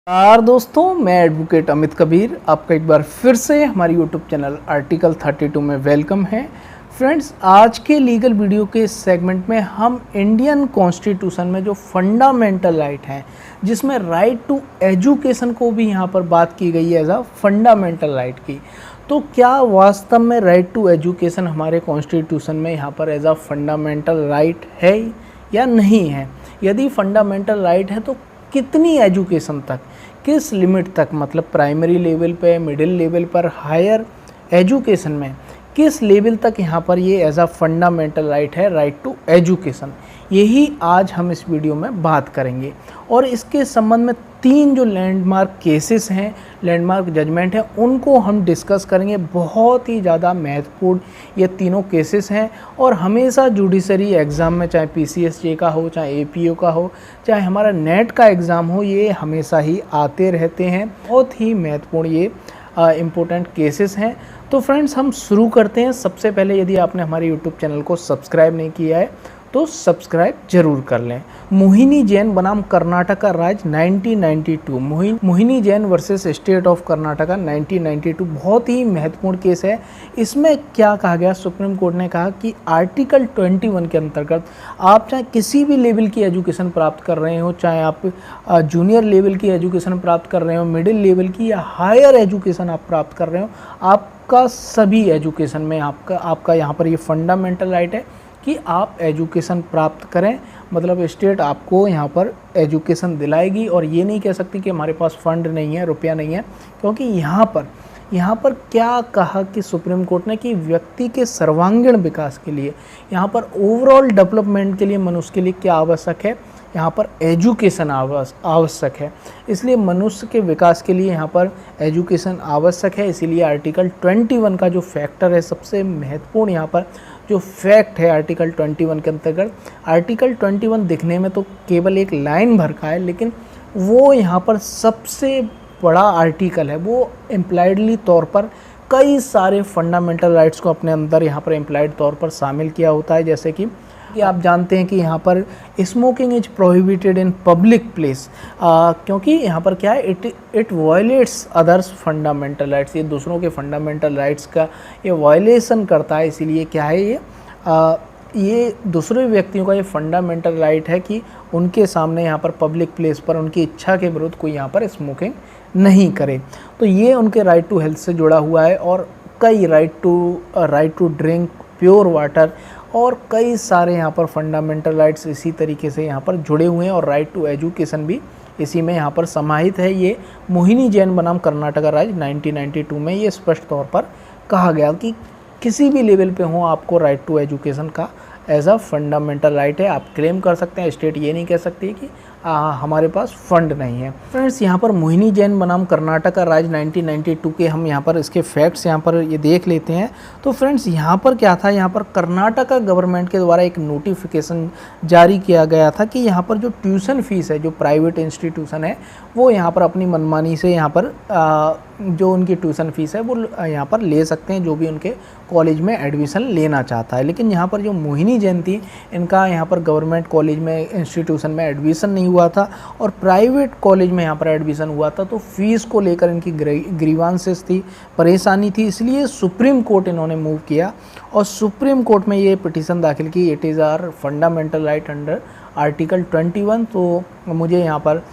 नमस्कार दोस्तों, मैं एडवोकेट अमित कबीर आपका एक बार फिर से हमारी यूट्यूब चैनल आर्टिकल 32 में वेलकम है। फ्रेंड्स, आज के लीगल वीडियो के इस सेगमेंट में हम इंडियन कॉन्स्टिट्यूशन में जो फंडामेंटल राइट हैं, जिसमें राइट टू एजुकेशन को भी यहाँ पर बात की गई है एज अ फंडामेंटल राइट की। तो क्या वास्तव में राइट टू एजुकेशन हमारे कॉन्स्टिट्यूशन में यहाँ पर एज अ फंडामेंटल राइट है या नहीं है? यदि फंडामेंटल राइट है तो कितनी एजुकेशन तक, किस लिमिट तक, मतलब प्राइमरी लेवल पे, मिडिल लेवल पर, हायर एजुकेशन में किस लेवल तक यहाँ पर ये एज अ फंडामेंटल राइट है, राइट टू एजुकेशन। यही आज हम इस वीडियो में बात करेंगे और इसके संबंध में 3 जो लैंडमार्क केसेस हैं, लैंडमार्क जजमेंट हैं, उनको हम डिस्कस करेंगे। बहुत ही ज़्यादा महत्वपूर्ण ये तीनों केसेस हैं और हमेशा जुडिशरी एग्ज़ाम में, चाहे पीसीएसजे का हो, चाहे एपीओ का हो, चाहे हमारा नेट का एग्ज़ाम हो, ये हमेशा ही आते रहते हैं। बहुत ही महत्वपूर्ण ये इम्पोर्टेंट केसेस हैं। तो फ्रेंड्स, हम शुरू करते हैं। सबसे पहले, यदि आपने हमारे यूट्यूब चैनल को सब्सक्राइब नहीं किया है तो सब्सक्राइब जरूर कर लें। मोहिनी जैन बनाम कर्नाटका राज्य 1992, Mohini Jain versus state of Karnataka 1992, बहुत ही महत्वपूर्ण केस है। इसमें क्या कहा गया? सुप्रीम कोर्ट ने कहा कि आर्टिकल 21 के अंतर्गत आप चाहे किसी भी लेवल की एजुकेशन प्राप्त कर रहे हो, चाहे आप जूनियर लेवल की एजुकेशन प्राप्त कर रहे हो, मिडिल लेवल की या हायर एजुकेशन आप प्राप्त कर रहे हो, आपका सभी एजुकेशन में आपका यहाँ पर ये फंडामेंटल राइट है कि आप एजुकेशन प्राप्त करें। मतलब स्टेट आपको यहाँ पर एजुकेशन दिलाएगी और ये नहीं कह सकती कि हमारे पास फंड नहीं है, रुपया नहीं है, क्योंकि यहाँ पर क्या कहा कि सुप्रीम कोर्ट ने कि व्यक्ति के सर्वांगीण विकास के लिए, यहाँ पर ओवरऑल डेवलपमेंट के लिए मनुष्य के लिए क्या आवश्यक है? यहाँ पर एजुकेशन आवश्यक है। इसलिए मनुष्य के विकास के लिए यहाँ पर एजुकेशन आवश्यक है। इसीलिए आर्टिकल 21 का जो फैक्टर है, सबसे महत्वपूर्ण यहाँ पर जो फैक्ट है आर्टिकल 21 के अंतर्गत, आर्टिकल 21 दिखने में तो केवल एक लाइन भर का है, लेकिन वो यहाँ पर सबसे बड़ा आर्टिकल है। वो इम्प्लाइडली तौर पर कई सारे फंडामेंटल राइट्स को अपने अंदर यहाँ पर इम्प्लाइड तौर पर शामिल किया होता है। जैसे कि आप जानते हैं कि यहाँ पर smoking is prohibited in public place, क्योंकि यहाँ पर क्या है, it violets others fundamental rights. ये दूसरों के फंडामेंटल राइट्स का ये वायलेशन करता है। इसीलिए क्या है, ये दूसरे व्यक्तियों का ये फंडामेंटल राइट है कि उनके सामने यहाँ पर पब्लिक प्लेस पर उनकी इच्छा के विरुद्ध कोई यहाँ पर स्मोकिंग नहीं करे। तो ये उनके राइट टू हेल्थ से जुड़ा हुआ है और कई right to drink pure water और कई सारे यहाँ पर फंडामेंटल राइट्स इसी तरीके से यहाँ पर जुड़े हुए हैं और राइट टू एजुकेशन भी इसी में यहाँ पर समाहित है। ये मोहिनी जैन बनाम कर्नाटका राज्य 1992 में ये स्पष्ट तौर पर कहा गया कि किसी भी लेवल पे हो, आपको राइट टू एजुकेशन का एज अ फंडामेंटल राइट है। आप क्लेम कर सकते हैं। स्टेट ये नहीं कह सकती कि हमारे पास फंड नहीं है। फ्रेंड्स, यहाँ पर मोहिनी जैन बनाम कर्नाटका राज्य 1992 के हम यहाँ पर इसके फैक्ट्स यहाँ पर ये देख लेते हैं। तो फ्रेंड्स, यहाँ पर क्या था, यहाँ पर कर्नाटका गवर्नमेंट के द्वारा एक नोटिफिकेशन जारी किया गया था कि यहाँ पर जो ट्यूशन फीस है, जो प्राइवेट इंस्टीट्यूशन है, वो यहाँ पर अपनी मनमानी से यहाँ पर जो उनकी ट्यूशन फीस है वो यहाँ पर ले सकते हैं, जो भी उनके कॉलेज में एडमिशन लेना चाहता है। लेकिन यहाँ पर जो मोहिनी जैन थी, इनका यहाँ पर गवर्नमेंट कॉलेज में, इंस्टीट्यूशन में एडमिशन नहीं हुआ था और प्राइवेट कॉलेज में यहाँ पर एडमिशन हुआ था। तो फीस को लेकर इनकी ग्रीवांसेस थी, परेशानी थी। इसलिए सुप्रीम कोर्ट इन्होंने मूव किया और सुप्रीम कोर्ट में ये पिटीशन दाखिल की, it is our fundamental right under article 21। तो मुझे यहाँ पर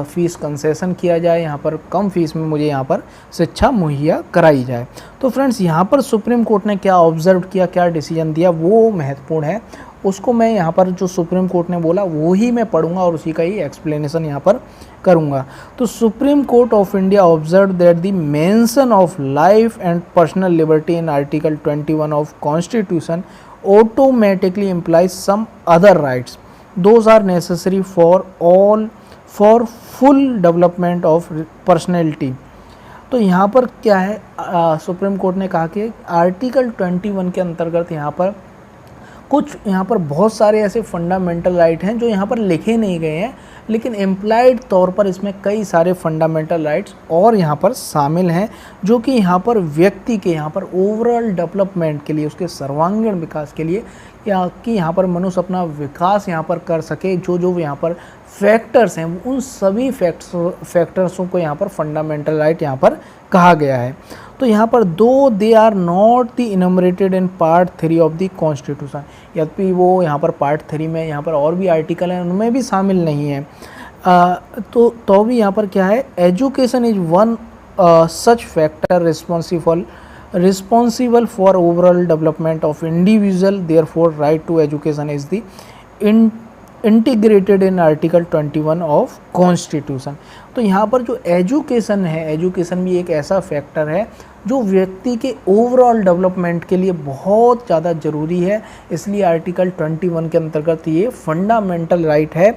फ़ीस कंसेशन किया जाए, यहाँ पर कम फीस में मुझे यहाँ पर शिक्षा मुहैया कराई जाए। तो फ्रेंड्स, यहाँ पर सुप्रीम कोर्ट ने क्या ऑब्जर्व किया, क्या डिसीजन दिया, वो महत्वपूर्ण है। उसको मैं यहाँ पर जो सुप्रीम कोर्ट ने बोला वो ही मैं पढ़ूंगा और उसी का ही एक्सप्लेनेशन यहाँ पर करूँगा। तो supreme court of India observe that the mention of life and personal liberty in article 21 of constitution automatically implies some other rights. Those are necessary for full development of personality. तो यहाँ पर क्या है, supreme court ने कहा कि article 21 के अंतर्गत यहाँ पर बहुत सारे ऐसे फंडामेंटल राइट हैं जो यहाँ पर लिखे नहीं गए हैं, लेकिन एम्प्लाइड तौर पर इसमें कई सारे फंडामेंटल राइट्स और यहाँ पर शामिल हैं, जो कि यहाँ पर व्यक्ति के यहाँ पर ओवरऑल डेवलपमेंट के लिए, उसके सर्वांगीण विकास के लिए, या कि यहाँ पर मनुष्य अपना विकास यहाँ पर कर सके, जो यहाँ पर फैक्टर्स हैं उन सभी फैक्टर्सों को यहाँ पर फंडामेंटल राइट यहाँ पर कहा गया है। तो यहाँ पर दो they are not the enumerated in part 3 of the constitution, यद्यपि वो यहाँ पर पार्ट 3 में यहाँ पर और भी आर्टिकल हैं उनमें भी शामिल नहीं है। तो भी यहाँ पर क्या है, education is one such factor responsible for overall development of individual, therefore right to education is the integrated in article 21 of constitution. तो यहाँ पर जो एजुकेशन है, एजुकेशन भी एक ऐसा फैक्टर है जो व्यक्ति के ओवरऑल डेवलपमेंट के लिए बहुत ज़्यादा ज़रूरी है, इसलिए आर्टिकल 21 के अंतर्गत ये फंडामेंटल राइट है।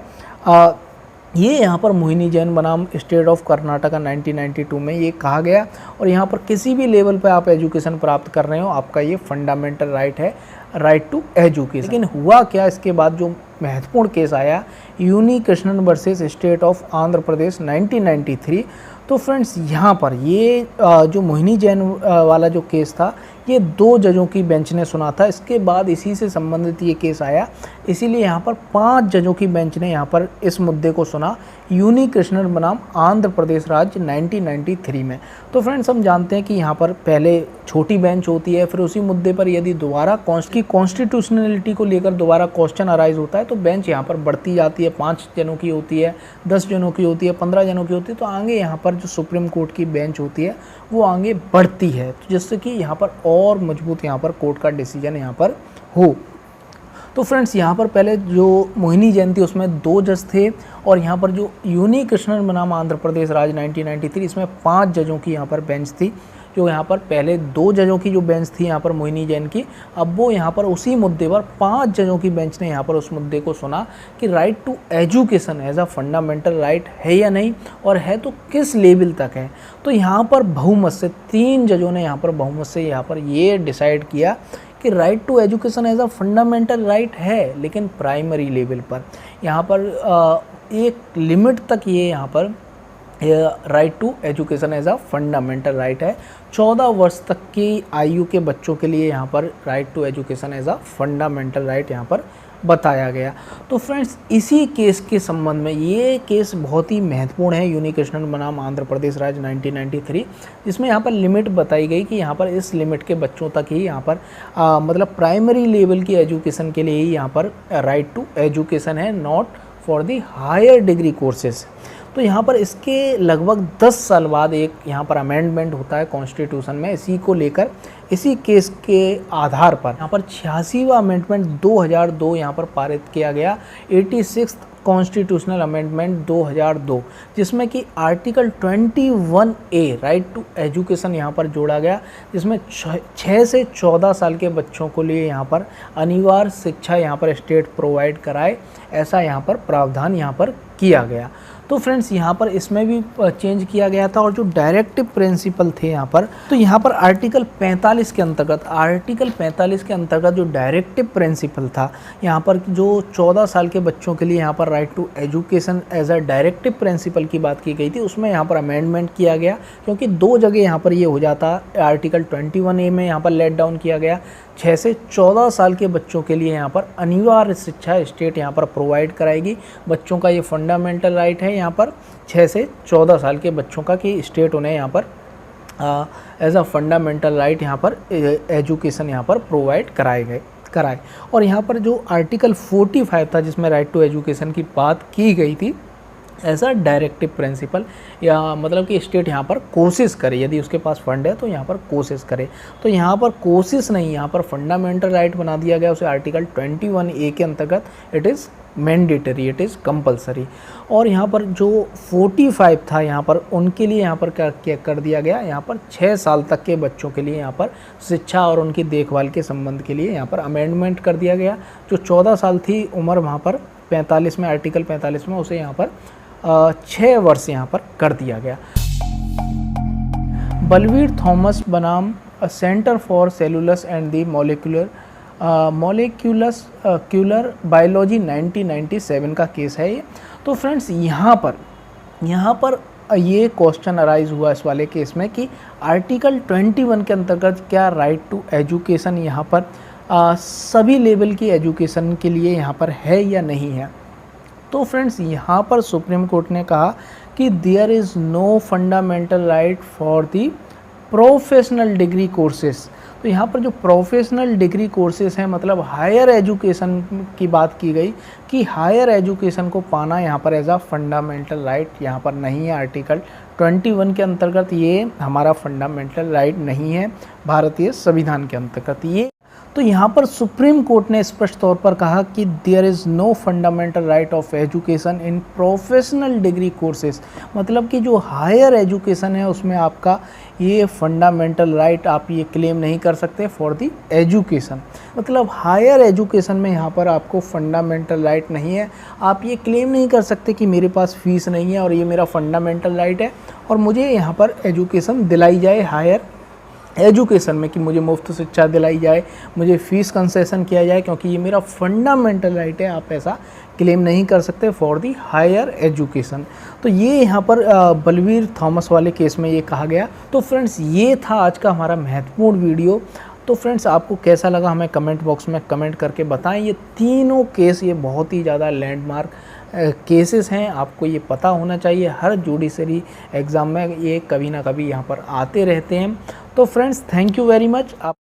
ये यहाँ पर मोहिनी जैन बनाम स्टेट ऑफ कर्नाटका 1992 में ये कहा गया, और यहाँ पर किसी भी लेवल पे आप एजुकेशन प्राप्त कर रहे हो आपका ये फंडामेंटल राइट है, राइट टू एजुकेशन। लेकिन हुआ क्या, इसके बाद जो महत्वपूर्ण केस आया Unni Krishnan versus state of Andhra Pradesh 1993। तो फ्रेंड्स यहाँ पर ये जो मोहिनी जैन वाला जो केस था ये 2 जजों की बेंच ने सुना था, इसके बाद इसी से संबंधित ये केस आया, इसीलिए यहाँ पर 5 जजों की बेंच ने यहाँ पर इस मुद्दे को सुना यूनी कृष्णन बनाम आंध्र प्रदेश राज्य 1993 में। तो फ्रेंड्स हम जानते हैं कि यहाँ पर पहले छोटी बेंच होती है, फिर उसी मुद्दे पर यदि दोबारा कॉन्स्टिट्यूशनलिटी को लेकर दोबारा क्वेश्चन अराइज होता है तो बेंच यहाँ पर बढ़ती जाती है, 5 जनों की होती है, 10 जनों की होती है, 15 जनों की होती है, तो आगे यहाँ पर जो सुप्रीम कोर्ट की बेंच होती है वो आगे बढ़ती है, तो जिससे कि यहाँ पर और मजबूत यहाँ पर कोर्ट का डिसीजन यहाँ पर हो। तो फ्रेंड्स यहाँ पर पहले जो मोहिनी जैन थी उसमें 2 जज थे, और यहाँ पर जो यूनी कृष्णन बनाम आंध्र प्रदेश राज्य 1993 इसमें 5 जजों की यहाँ पर बेंच थी। जो यहाँ पर पहले 2 जजों की जो बेंच थी यहाँ पर मोहिनी जैन की, अब वो यहाँ पर उसी मुद्दे पर 5 जजों की बेंच ने यहाँ पर उस मुद्दे को सुना कि right to education as a fundamental right है या नहीं, और है तो किस लेवल तक है। तो यहाँ पर बहुमत से 3 जजों ने यहाँ पर बहुमत से यहाँ पर ये डिसाइड किया कि right to education as a fundamental right है, लेकिन प्राइमरी लेवल पर यहाँ पर एक लिमिट तक ये यहाँ पर right to education as a fundamental right है। 14 वर्ष तक की आयु के बच्चों के लिए यहाँ पर right to education as a fundamental right यहाँ पर बताया गया। तो फ्रेंड्स इसी केस के संबंध में, ये केस बहुत ही महत्वपूर्ण है यूनी कृष्णन बनाम आंध्र प्रदेश राज्य 1993, जिसमें यहाँ पर लिमिट बताई गई कि यहाँ पर इस लिमिट के बच्चों तक ही यहाँ पर मतलब प्राइमरी लेवल की एजुकेशन के लिए ही यहाँ पर राइट टू एजुकेशन है, not for the higher degree courses. तो यहाँ पर इसके लगभग 10 साल बाद एक यहाँ पर अमेंडमेंट होता है कॉन्स्टिट्यूशन में, इसी को लेकर इसी केस के आधार पर यहाँ पर 86वां अमेंडमेंट 2002 यहाँ पर पारित किया गया, 86th कॉन्स्टिट्यूशनल अमेंडमेंट 2002, जिसमें कि article 21A right to education यहाँ पर जोड़ा गया, जिसमें 6 से 14 साल के बच्चों को लिए यहाँ पर अनिवार्य शिक्षा यहाँ पर स्टेट प्रोवाइड कराए, ऐसा यहाँ पर प्रावधान यहाँ पर किया गया। तो फ्रेंड्स यहाँ पर इसमें भी चेंज किया गया था, और जो डायरेक्टिव प्रिंसिपल थे यहाँ पर, तो यहाँ पर आर्टिकल 45 के अंतर्गत जो डायरेक्टिव प्रिंसिपल था यहाँ पर, जो 14 साल के बच्चों के लिए यहाँ पर right to education as a directive principle की बात की गई थी, उसमें यहाँ पर अमेंडमेंट किया गया, क्योंकि 2 जगह यहाँ पर ये हो जाता। आर्टिकल 21A में यहाँ पर लेट डाउन किया गया, 6 से 14 साल के बच्चों के लिए यहाँ पर अनिवार्य शिक्षा स्टेट यहाँ पर प्रोवाइड कराएगी, बच्चों का ये फंडामेंटल राइट है यहाँ पर 6 से 14 साल के बच्चों का कि स्टेट उन्हें यहाँ पर एज अ फंडामेंटल राइट यहाँ पर एजुकेशन यहाँ पर प्रोवाइड कराए। और यहाँ पर जो आर्टिकल 45 था जिसमें राइट टू एजुकेशन की बात की गई थी, ऐसा डायरेक्टिव प्रिंसिपल, या मतलब कि स्टेट यहाँ पर कोशिश करे, यदि उसके पास फंड है तो यहाँ पर कोशिश करे। तो यहाँ पर कोशिश नहीं, यहाँ पर फंडामेंटल राइट बना दिया गया उसे आर्टिकल 21A के अंतर्गत, it is mandatory, it is compulsory. और यहाँ पर जो 45 था यहाँ पर उनके लिए यहाँ पर क्या कर दिया गया, यहाँ पर 6 साल तक के बच्चों के लिए यहाँ पर शिक्षा और उनकी देखभाल के संबंध के लिए यहाँ पर अमेंडमेंट कर दिया गया। जो 14 साल थी उम्र वहाँ पर 45 में, आर्टिकल 45 में, उसे यहाँ पर 6 वर्ष यहाँ पर कर दिया गया। बलवीर थॉमस बनाम centre for cellulose and the molecular biology 1997 का केस है ये। तो फ्रेंड्स यहाँ पर ये क्वेश्चन अराइज हुआ इस वाले केस में कि आर्टिकल 21 के अंतर्गत क्या राइट टू एजुकेशन यहाँ पर सभी लेवल की एजुकेशन के लिए यहाँ पर है या नहीं है। तो फ्रेंड्स यहाँ पर सुप्रीम कोर्ट ने कहा कि there is no fundamental right for the professional degree courses. तो यहाँ पर जो प्रोफेशनल डिग्री कोर्सेज हैं मतलब हायर एजुकेशन की बात की गई कि हायर एजुकेशन को पाना यहाँ पर एज अ फंडामेंटल राइट यहाँ पर नहीं है। आर्टिकल 21 के अंतर्गत ये हमारा फंडामेंटल राइट नहीं है भारतीय संविधान के अंतर्गत ये। तो यहाँ पर सुप्रीम कोर्ट ने स्पष्ट तौर पर कहा कि there is no fundamental right of education in professional degree courses, मतलब कि जो हायर एजुकेशन है उसमें आपका ये फंडामेंटल राइट आप ये क्लेम नहीं कर सकते फॉर दी एजुकेशन। मतलब हायर एजुकेशन में यहाँ पर आपको फंडामेंटल राइट नहीं है, आप ये क्लेम नहीं कर सकते कि मेरे पास फीस नहीं है और ये मेरा फंडामेंटल राइट है और मुझे यहाँ पर एजुकेशन दिलाई जाए हायर एजुकेशन में, कि मुझे मुफ्त शिक्षा दिलाई जाए, मुझे फ़ीस कंसेशन किया जाए, क्योंकि ये मेरा फंडामेंटल राइट है। आप ऐसा क्लेम नहीं कर सकते फॉर दी हायर एजुकेशन। तो ये यहाँ पर बलवीर थॉमस वाले केस में ये कहा गया। तो फ्रेंड्स ये था आज का हमारा महत्वपूर्ण वीडियो। तो फ्रेंड्स आपको कैसा लगा हमें कमेंट बॉक्स में कमेंट करके बताएं। ये तीनों केस ये बहुत ही ज़्यादा लैंडमार्क केसेस हैं, आपको ये पता होना चाहिए। हर जुडिशरी एग्ज़ाम में ये कभी ना कभी यहाँ पर आते रहते हैं। तो friends thank you very much. आप